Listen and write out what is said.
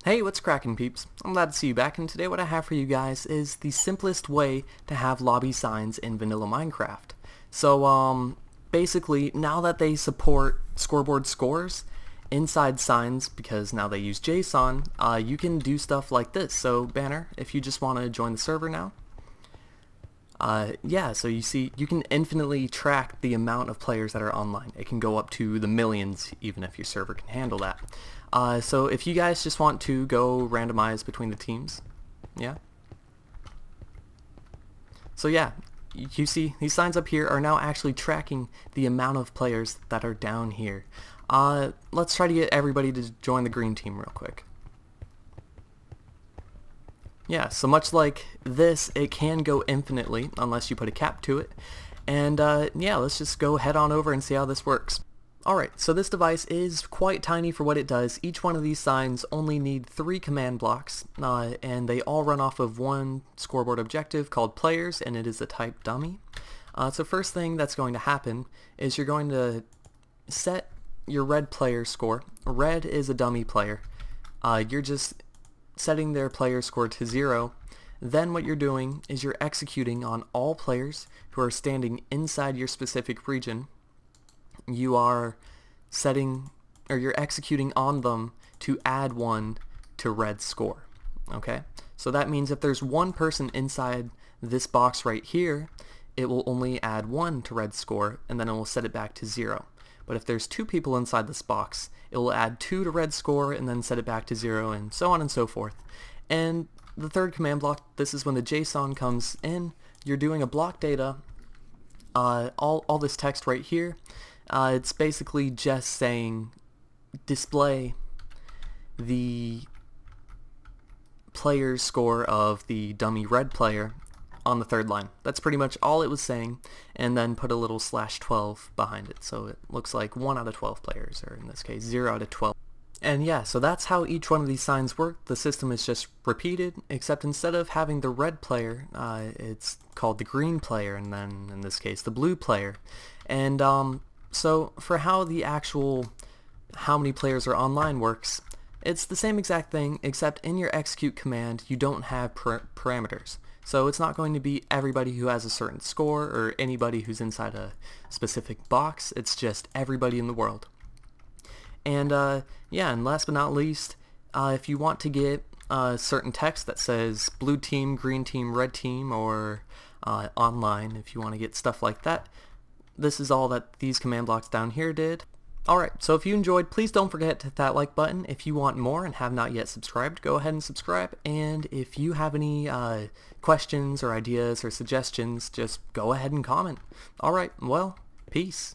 Hey, what's crackin' peeps? I'm glad to see you back, and today what I have for you guys is the simplest way to have lobby signs in vanilla Minecraft. So, basically, now that they support scoreboard scores inside signs, because now they use JSON, you can do stuff like this. So, Banner, if you just want to join the server now, yeah, so you see, you can infinitely track the amount of players that are online. It can go up to the millions, even if your server can handle that. So if you guys just want to go randomize between the teams, yeah. So yeah, you see, these signs up here are now actually tracking the amount of players that are down here. Let's try to get everybody to join the green team real quick. Yeah, so much like this, it can go infinitely unless you put a cap to it. And yeah, let's just go head on over and see how this works. Alright, so this device is quite tiny for what it does. Each one of these signs only need 3 command blocks, and they all run off of one scoreboard objective called players, and it is a type dummy. So first thing that's going to happen is you're going to set your red player score. Red is a dummy player. You're just setting their player score to 0. Then what you're doing is you're executing on all players who are standing inside your specific region. You are setting, or you're executing on them to add 1 to red score. Okay? So that means if there's one person inside this box right here, it will only add 1 to red score, and then it will set it back to 0. But if there's 2 people inside this box, it will add 2 to red score and then set it back to 0, and so on and so forth. And the third command block, this is when the JSON comes in. You're doing a block data, all this text right here. It's basically just saying display the player's score of the dummy red player on the third line. That's pretty much all it was saying, and then put a little /12 behind it, so it looks like 1 out of 12 players, or in this case 0 out of 12. And yeah, so that's how each one of these signs work. The system is just repeated, except instead of having the red player, it's called the green player, and then in this case the blue player. And so for how the actual how many players are online works, it's the same exact thing, except in your execute command you don't have parameters. So it's not going to be everybody who has a certain score or anybody who's inside a specific box. It's just everybody in the world. And yeah, and last but not least, if you want to get certain text that says blue team, green team, red team, or online, if you want to get stuff like that, this is all that these command blocks down here did. Alright, so if you enjoyed, please don't forget to hit that like button. If you want more and have not yet subscribed, go ahead and subscribe. And if you have any questions or ideas or suggestions, just go ahead and comment. Alright, well, peace.